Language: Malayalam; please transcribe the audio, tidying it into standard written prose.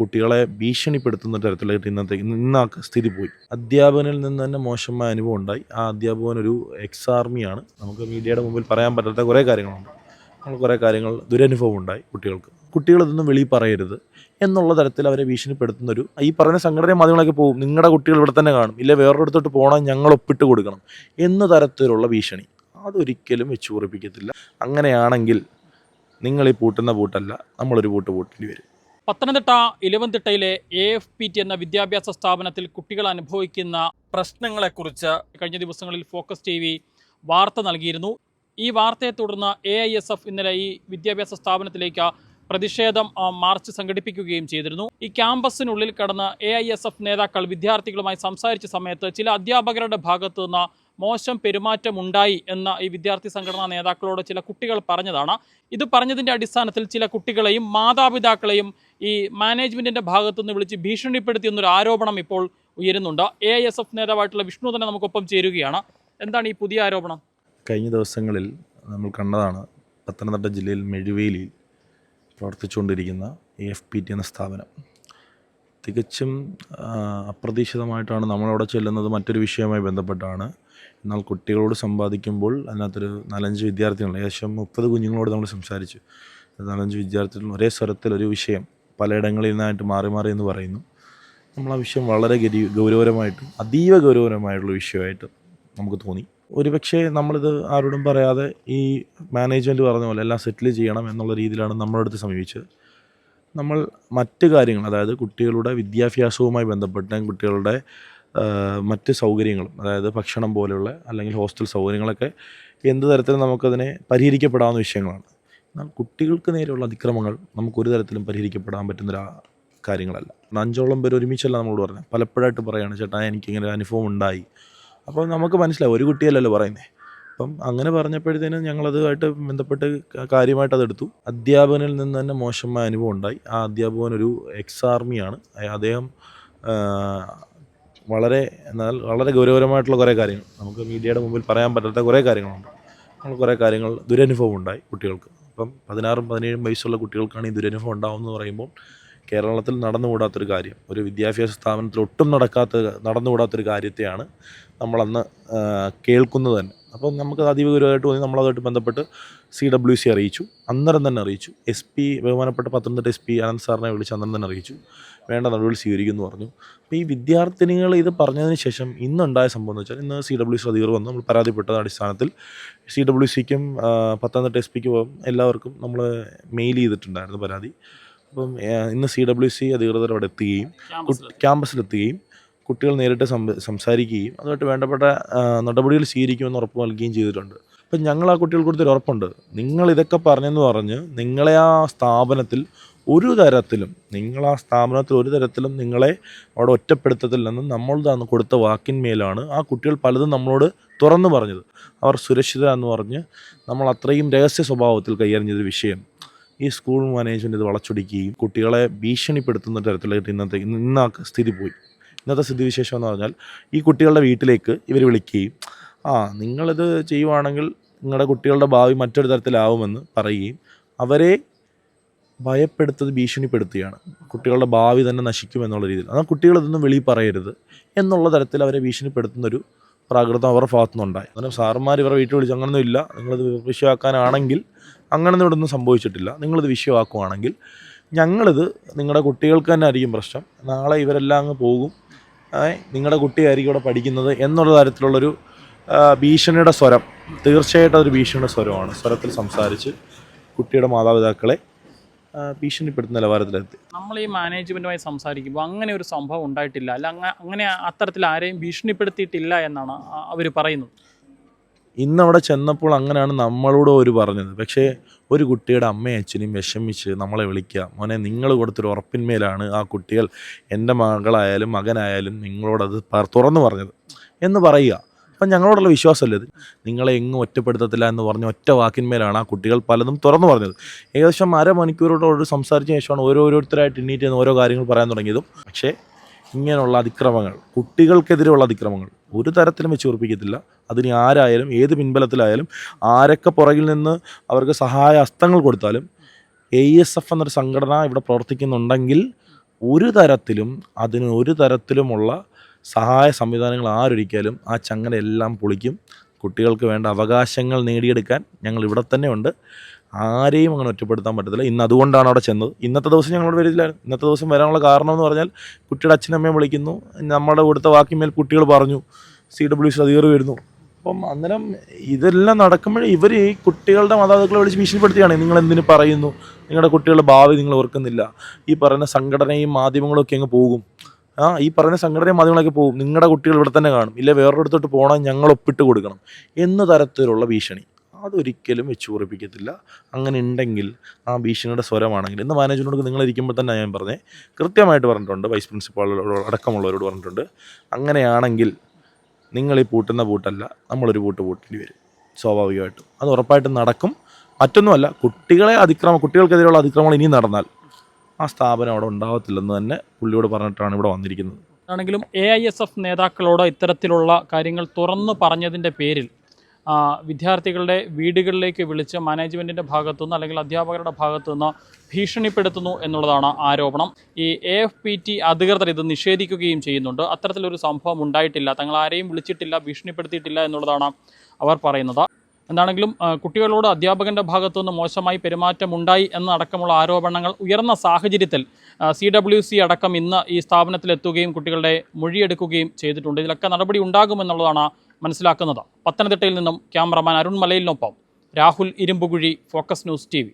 കുട്ടികളെ ഭീഷണിപ്പെടുത്തുന്ന തരത്തിലേക്ക് ഇന്ന് സ്ഥിതി പോയി. അധ്യാപകനിൽ നിന്ന് തന്നെ മോശമായ അനുഭവം ഉണ്ടായി. ആ അധ്യാപകൻ ഒരു എക്സ് ആർമിയാണ്. നമുക്ക് മീഡിയയുടെ മുമ്പിൽ പറയാൻ പറ്റാത്ത കുറേ കാര്യങ്ങളുണ്ട്. കുറേ കാര്യങ്ങൾ ദുരനുഭവം ഉണ്ടായി കുട്ടികൾക്ക്. കുട്ടികളിതൊന്നും വെളിയിൽ പറയരുത് എന്നുള്ള തരത്തിൽ അവരെ ഭീഷണിപ്പെടുത്തുന്നൊരു ഈ പറയുന്ന സംഘടന മാധ്യമങ്ങളൊക്കെ പോകും, നിങ്ങളുടെ കുട്ടികൾ ഇവിടെ തന്നെ കാണും, ഇല്ല വേറൊരിടത്തോട്ട് പോകണം, ഞങ്ങൾ ഒപ്പിട്ട് കൊടുക്കണം എന്ന തരത്തിലുള്ള ഭീഷണി അതൊരിക്കലും വെച്ച് കുറിപ്പിക്കത്തില്ല. അങ്ങനെയാണെങ്കിൽ നിങ്ങൾ ഈ പൂട്ടുന്ന പൂട്ടല്ല, നമ്മളൊരു പൂട്ടേണ്ടി വരും. പത്തനംതിട്ട ഇലവന്തിട്ടയിലെ AFPT എന്ന വിദ്യാഭ്യാസ സ്ഥാപനത്തിൽ കുട്ടികൾ അനുഭവിക്കുന്ന പ്രശ്നങ്ങളെക്കുറിച്ച് കഴിഞ്ഞ ദിവസങ്ങളിൽ ഫോക്കസ് TV വാർത്ത നൽകിയിരുന്നു. ഈ വാർത്തയെ തുടർന്ന് AISF ഇന്നലെ ഈ വിദ്യാഭ്യാസ സ്ഥാപനത്തിലേക്ക് പ്രതിഷേധം മാർച്ച് സംഘടിപ്പിക്കുകയും ചെയ്തിരുന്നു. ഈ ക്യാമ്പസിനുള്ളിൽ കടന്ന് AISF നേതാക്കൾ വിദ്യാർത്ഥികളുമായി സംസാരിച്ച സമയത്ത് ചില അധ്യാപകരുടെ ഭാഗത്തു നിന്ന് മോശം പെരുമാറ്റം ഉണ്ടായി എന്ന ഈ വിദ്യാർത്ഥി സംഘടനാ നേതാക്കളോട് ചില കുട്ടികൾ പറഞ്ഞതാണ്. ഇത് പറഞ്ഞതിൻ്റെ അടിസ്ഥാനത്തിൽ ചില കുട്ടികളെയും മാതാപിതാക്കളെയും ഈ മാനേജ്മെൻറ്റിൻ്റെ ഭാഗത്തുനിന്ന് വിളിച്ച് ഭീഷണിപ്പെടുത്തിയെന്നൊരു ആരോപണം ഇപ്പോൾ ഉയരുന്നുണ്ട്. AISF നേതാവായിട്ടുള്ള വിഷ്ണു തന്നെ നമുക്കൊപ്പം ചേരുകയാണ്. എന്താണ് ഈ പുതിയ ആരോപണം? കഴിഞ്ഞ ദിവസങ്ങളിൽ നമ്മൾ കണ്ടതാണ് പത്തനംതിട്ട ജില്ലയിൽ മെഴുവേലിയിൽ പ്രവർത്തിച്ചുകൊണ്ടിരിക്കുന്ന AFPT എന്ന സ്ഥാപനം. തികച്ചും അപ്രതീക്ഷിതമായിട്ടാണ് നമ്മളവിടെ ചെല്ലുന്നത്. മറ്റൊരു വിഷയവുമായി ബന്ധപ്പെട്ടാണ്. എന്നാൽ കുട്ടികളോട് സംവാദിക്കുമ്പോൾ അതിനകത്തൊരു 4-5 വിദ്യാർത്ഥികൾ, ഏകദേശം 30 കുഞ്ഞുങ്ങളോട് നമ്മൾ സംസാരിച്ചു. 4-5 വിദ്യാർത്ഥികൾ ഒരേ സ്വരത്തിൽ ഒരു വിഷയം പലയിടങ്ങളിൽ നിന്നായിട്ട് മാറി എന്ന് പറയുന്നു. നമ്മൾ ആ വിഷയം വളരെ ഗൗരവമായിട്ടും അതീവ ഗൗരവമായിട്ടുള്ള വിഷയമായിട്ട് നമുക്ക് തോന്നി. ഒരുപക്ഷെ നമ്മളിത് ആരോടും പറയാതെ ഈ മാനേജ്മെൻറ്റ് പറഞ്ഞ പോലെ എല്ലാം സെറ്റിൽ ചെയ്യണം എന്നുള്ള രീതിയിലാണ് നമ്മുടെ അടുത്ത് സമീപിച്ചത്. നമ്മൾ മറ്റ് കാര്യങ്ങൾ, അതായത് കുട്ടികളുടെ വിദ്യാഭ്യാസവുമായി ബന്ധപ്പെട്ട കുട്ടികളുടെ മറ്റ് സൗകര്യങ്ങളും, അതായത് ഭക്ഷണം പോലെയുള്ള അല്ലെങ്കിൽ ഹോസ്റ്റൽ സൗകര്യങ്ങളൊക്കെ എന്ത് തരത്തിലും നമുക്കതിനെ പരിഹരിക്കപ്പെടാവുന്ന വിഷയങ്ങളാണ്. എന്നാൽ കുട്ടികൾക്ക് നേരെയുള്ള അതിക്രമങ്ങൾ നമുക്കൊരു തരത്തിലും പരിഹരിക്കപ്പെടാൻ പറ്റുന്ന കാര്യങ്ങളല്ല. 5ഓളം പേര് ഒരുമിച്ചല്ല നമ്മളോട് പറഞ്ഞത്. പലപ്പോഴായിട്ട് പറയുകയാണ്, ചേട്ടാ എനിക്കിങ്ങനെ ഒരു അനുഭവം ഉണ്ടായി. അപ്പോൾ നമുക്ക് മനസ്സിലാവും ഒരു കുട്ടിയല്ലല്ലോ പറയുന്നത്. അപ്പം അങ്ങനെ പറഞ്ഞപ്പോഴത്തേനും ഞങ്ങളതുമായിട്ട് ബന്ധപ്പെട്ട് കാര്യമായിട്ട് അതെടുത്തു. അധ്യാപകനിൽ നിന്ന് തന്നെ മോശമായ അനുഭവം ഉണ്ടായി. ആ അധ്യാപകൻ ഒരു എക്സ് ആർമിയാണ്. അദ്ദേഹം വളരെ ഗൗരവമായിട്ടുള്ള കുറേ കാര്യങ്ങൾ, നമുക്ക് മീഡിയയുടെ മുമ്പിൽ പറയാൻ പറ്റാത്ത കുറേ കാര്യങ്ങളുണ്ട്. കുറേ കാര്യങ്ങൾ ദുരനുഭവം ഉണ്ടായി കുട്ടികൾക്ക്. അപ്പം 16-17 വയസ്സുള്ള കുട്ടികൾക്കാണ് ഈ ദുരനുഭവം ഉണ്ടാകുമെന്ന് പറയുമ്പോൾ കേരളത്തിൽ നടന്നുകൂടാത്തൊരു കാര്യം, ഒരു വിദ്യാഭ്യാസ സ്ഥാപനത്തിൽ ഒട്ടും നടന്നുകൂടാത്തൊരു കാര്യത്തെയാണ് നമ്മളന്ന് കേൾക്കുന്നത് തന്നെ. അപ്പം നമുക്കത് അതീവ ഗൗരവമായിട്ട് തോന്നി. നമ്മളതുമായിട്ട് ബന്ധപ്പെട്ട് CWC അറിയിച്ചു. അന്നേരം തന്നെ അറിയിച്ചു. SP, ബഹുമാനപ്പെട്ട പത്തനംതിട്ട SP അനന്ത് സാറിനെ വിളിച്ച് അന്നേരം തന്നെ അറിയിച്ചു. വേണ്ട നടപടി സ്വീകരിക്കുമെന്ന് പറഞ്ഞു. അപ്പോൾ ഈ വിദ്യാർത്ഥിനികൾ ഇത് പറഞ്ഞതിന് ശേഷം ഇന്നുണ്ടായ സംഭവം എന്ന് വെച്ചാൽ, ഇന്ന് CWC അധികൃതർ വന്ന് നമ്മൾ പരാതിപ്പെട്ട അടിസ്ഥാനത്തിൽ CWCക്കും പത്തനംതിട്ട SPക്കും എല്ലാവർക്കും നമ്മൾ മെയിൽ ചെയ്തിട്ടുണ്ടായിരുന്നു പരാതി. അപ്പം ഇന്ന് CWC അധികൃതർ അവിടെ എത്തുകയും ക്യാമ്പസിലെത്തുകയും കുട്ടികൾ നേരിട്ട് സംസാരിക്കുകയും അതുമായിട്ട് വേണ്ടപ്പെട്ട നടപടികൾ സ്വീകരിക്കുമെന്ന് ഉറപ്പ് നൽകുകയും ചെയ്തിട്ടുണ്ട്. അപ്പം ഞങ്ങൾ ആ കുട്ടികൾക്ക് കൊടുത്തൊരു ഉറപ്പുണ്ട്, നിങ്ങൾ ഇതൊക്കെ പറഞ്ഞെന്ന് പറഞ്ഞ് നിങ്ങളെ ആ സ്ഥാപനത്തിൽ ഒരു തരത്തിലും നിങ്ങളെ അവിടെ ഒറ്റപ്പെടുത്തത്തില്ലെന്നും നമ്മൾ കൊടുത്ത വാക്കിന്മേലാണ് ആ കുട്ടികൾ പലതും നമ്മളോട് തുറന്നു പറഞ്ഞത്. അവർ സുരക്ഷിതരാന്ന് പറഞ്ഞ് നമ്മൾ അത്രയും രഹസ്യ സ്വഭാവത്തിൽ കൈകാര്യം ചെയ്ത വിഷയം ഈ സ്കൂൾ മാനേജ്മെൻറ്റ് ഇത് വളച്ചൊടിക്കുകയും കുട്ടികളെ ഭീഷണിപ്പെടുത്തുന്ന തരത്തിലേക്ക് ഇന്ന് സ്ഥിതി പോയി. ഇന്നത്തെ സ്ഥിതിവിശേഷം എന്ന് പറഞ്ഞാൽ, ഈ കുട്ടികളുടെ വീട്ടിലേക്ക് ഇവർ വിളിക്കുകയും നിങ്ങളിത് ചെയ്യുവാണെങ്കിൽ നിങ്ങളുടെ കുട്ടികളുടെ ഭാവി മറ്റൊരു തരത്തിലാവുമെന്ന് പറയുകയും അവരെ ഭീഷണിപ്പെടുത്തുകയാണ്. കുട്ടികളുടെ ഭാവി തന്നെ നശിക്കുമെന്നുള്ള രീതിയിൽ. എന്നാൽ കുട്ടികളിതൊന്നും വെളിയിൽ പറയരുത് എന്നുള്ള തരത്തിൽ അവരെ ഭീഷണിപ്പെടുത്തുന്നൊരു പ്രാകൃതം അവരുടെ ഭാഗത്തുനിന്നുണ്ടായി. അങ്ങനെ സാറന്മാർ ഇവരെ വീട്ടിൽ വിളിച്ച് അങ്ങനൊന്നും ഇല്ല, നിങ്ങളിത് വിഷയമാക്കാനാണെങ്കിൽ അങ്ങനൊന്നും ഇവിടെ ഒന്നും സംഭവിച്ചിട്ടില്ല, നിങ്ങളിത് വിഷയമാക്കുവാണെങ്കിൽ ഞങ്ങളിത് നിങ്ങളുടെ കുട്ടികൾക്ക് തന്നെ ആയിരിക്കും പ്രശ്നം, നാളെ ഇവരെല്ലാം അങ്ങ് പോകും, നിങ്ങളുടെ കുട്ടിയായിരിക്കും ഇവിടെ പഠിക്കുന്നത് എന്നുള്ള തരത്തിലുള്ളൊരു ഭീഷണിയുടെ സ്വരം, തീർച്ചയായിട്ടും അതൊരു ഭീഷണിയുടെ സ്വരമാണ്. സ്വരത്തിൽ സംസാരിച്ച് കുട്ടിയുടെ മാതാപിതാക്കളെ ഭീഷണിപ്പെടുത്തുന്ന നിലവാരത്തിലെത്തി. നമ്മൾ ഈ മാനേജ്മെൻറ്റുമായി സംസാരിക്കുമ്പോൾ അങ്ങനെ ഒരു സംഭവം ഉണ്ടായിട്ടില്ല, അല്ല അങ്ങനെ അത്തരത്തിൽ ആരെയും ഭീഷണിപ്പെടുത്തിയിട്ടില്ല എന്നാണ് അവർ പറയുന്നത്. ഇന്നവിടെ ചെന്നപ്പോൾ അങ്ങനെയാണ് നമ്മളോട് അവർ പറഞ്ഞത്. പക്ഷേ ഒരു കുട്ടിയുടെ അമ്മയും അച്ഛനെയും വിഷമിച്ച് നമ്മളെ വിളിക്കുക, മോനെ നിങ്ങൾ കൊടുത്തൊരു ഉറപ്പിന്മേലാണ് ആ കുട്ടികൾ, എൻ്റെ മകളായാലും മകനായാലും നിങ്ങളോടത് തുറന്നു പറഞ്ഞത് എന്ന് പറയുക. അപ്പം ഞങ്ങളോടുള്ള വിശ്വാസമല്ലേ ഇത്, നിങ്ങളെ എങ്ങും ഒറ്റപ്പെടുത്തത്തില്ല എന്ന് പറഞ്ഞ ഒറ്റ വാക്കിന്മേലാണ് ആ കുട്ടികൾ പലതും തുറന്നു പറഞ്ഞത്. ഏകദേശം അരമണിക്കൂറോട് സംസാരിച്ച ശേഷമാണ് ഓരോരുത്തരായിട്ട് എണ്ണീറ്റ് എന്ന് ഓരോ കാര്യങ്ങൾ പറയാൻ തുടങ്ങിയതും. പക്ഷേ ഇങ്ങനെയുള്ള അതിക്രമങ്ങൾ, കുട്ടികൾക്കെതിരെയുള്ള അതിക്രമങ്ങൾ ഒരു തരത്തിലും വെച്ച് ഉറപ്പിക്കത്തില്ല. അതിന് ആരായാലും ഏത് പിൻബലത്തിലായാലും ആരൊക്കെ പുറകിൽ നിന്ന് അവർക്ക് സഹായ ഹസ്തങ്ങൾ കൊടുത്താലും AISF എന്നൊരു സംഘടന ഇവിടെ പ്രവർത്തിക്കുന്നുണ്ടെങ്കിൽ ഒരു തരത്തിലുമുള്ള സഹായ സംവിധാനങ്ങൾ ആരൊരുക്കിയാലും ആ ചങ്ങല എല്ലാം പൊളിക്കും. കുട്ടികൾക്ക് വേണ്ട അവകാശങ്ങൾ നേടിയെടുക്കാൻ ഞങ്ങൾ ഇവിടെ തന്നെ ഉണ്ട്. ആരെയും അങ്ങനെ ഒറ്റപ്പെടുത്താൻ പറ്റത്തില്ല. ഇന്ന് അതുകൊണ്ടാണ് അവിടെ ചെന്നത്. ഇന്നത്തെ ദിവസം ഞങ്ങളോട് വരില്ലായിരുന്നു. ഇന്നത്തെ ദിവസം വരാനുള്ള കാരണം എന്ന് പറഞ്ഞാൽ കുട്ടിയുടെ അച്ഛനമ്മയെ വിളിക്കുന്നു, നമ്മുടെ കൊടുത്ത വാക്കിന്മേൽ കുട്ടികൾ പറഞ്ഞു, CWC അധികൃതർ വരുന്നു. അപ്പം അന്നേരം ഇതെല്ലാം നടക്കുമ്പോഴേ ഇവർ ഈ കുട്ടികളുടെ മാതാപിതാക്കളെ വിളിച്ച് ഭീഷണിപ്പെടുത്തുകയാണ്. നിങ്ങൾ എന്തിനു പറയുന്നു, നിങ്ങളുടെ കുട്ടികളുടെ ഭാവി നിങ്ങൾ ഓർക്കുന്നില്ല, ഈ പറയുന്ന സംഘടനയും മാധ്യമങ്ങളും ഒക്കെ അങ്ങ് പോകും, ഈ പറയുന്ന സംഘടനയും മാധ്യമങ്ങളൊക്കെ പോകും, നിങ്ങളുടെ കുട്ടികൾ ഇവിടെ തന്നെ കാണും, ഇല്ല വേറൊരിടത്തോട്ട് പോകണം, ഞങ്ങൾ ഒപ്പിട്ട് കൊടുക്കണം എന്ന തരത്തിലുള്ള ഭീഷണി അതൊരിക്കലും വെച്ച് ഉറപ്പിക്കത്തില്ല. അങ്ങനെ ഉണ്ടെങ്കിൽ ആ ഭീഷണിയുടെ സ്വരമാണെങ്കിൽ ഇന്ന് മാനേജ്മെൻറ്റോട് നിങ്ങളിരിക്കുമ്പോൾ തന്നെ ഞാൻ പറഞ്ഞേ കൃത്യമായിട്ട് പറഞ്ഞിട്ടുണ്ട്, വൈസ് പ്രിൻസിപ്പാളോട് അടക്കമുള്ളവരോട് പറഞ്ഞിട്ടുണ്ട്. അങ്ങനെയാണെങ്കിൽ നിങ്ങൾ ഈ പൂട്ടുന്ന പൂട്ടല്ല, നമ്മളൊരു പൂട്ടേണ്ടി വരും സ്വാഭാവികമായിട്ടും. അത് ഉറപ്പായിട്ടും നടക്കും. മറ്റൊന്നുമല്ല, കുട്ടികൾക്കെതിരെയുള്ള അതിക്രമങ്ങൾ ഇനി നടന്നാൽ ആ സ്ഥാപനം അവിടെ ഉണ്ടാകത്തില്ലെന്ന് തന്നെ പുള്ളിയോട് പറഞ്ഞിട്ടാണ് ഇവിടെ വന്നിരിക്കുന്നത്. ആണെങ്കിലും AISF നേതാക്കളോട് ഇത്തരത്തിലുള്ള കാര്യങ്ങൾ തുറന്നു പറഞ്ഞതിൻ്റെ പേരിൽ വിദ്യാർത്ഥികളുടെ വീടുകളിലേക്ക് വിളിച്ച് മാനേജ്മെൻറ്റിൻ്റെ ഭാഗത്തുനിന്ന് അല്ലെങ്കിൽ അധ്യാപകരുടെ ഭാഗത്തുനിന്ന് ഭീഷണിപ്പെടുത്തുന്നു എന്നുള്ളതാണ് ആരോപണം. ഈ AFPT അധികൃതർ ഇത് നിഷേധിക്കുകയും ചെയ്യുന്നുണ്ട്. അത്തരത്തിലൊരു സംഭവം ഉണ്ടായിട്ടില്ല, തങ്ങൾ ആരെയും വിളിച്ചിട്ടില്ല, ഭീഷണിപ്പെടുത്തിയിട്ടില്ല എന്നുള്ളതാണ് അവർ പറയുന്നത്. എന്താണെങ്കിലും കുട്ടികളോട് അധ്യാപകൻ്റെ ഭാഗത്തുനിന്ന് മോശമായി പെരുമാറ്റമുണ്ടായി എന്നടക്കമുള്ള ആരോപണങ്ങൾ ഉയർന്ന സാഹചര്യത്തിൽ CWC അടക്കം ഇന്ന് ഈ സ്ഥാപനത്തിലെത്തുകയും കുട്ടികളുടെ മൊഴിയെടുക്കുകയും ചെയ്തിട്ടുണ്ട്. ഇതിലൊക്കെ നടപടി ഉണ്ടാകുമെന്നുള്ളതാണ് മനസ്സിലാക്കുന്നത്. പത്തനംതിട്ടയിൽ നിന്നും ക്യാമറമാൻ അരുൺ മലയിലിനൊപ്പം Rahul Irumpukuzhi, focus news TV.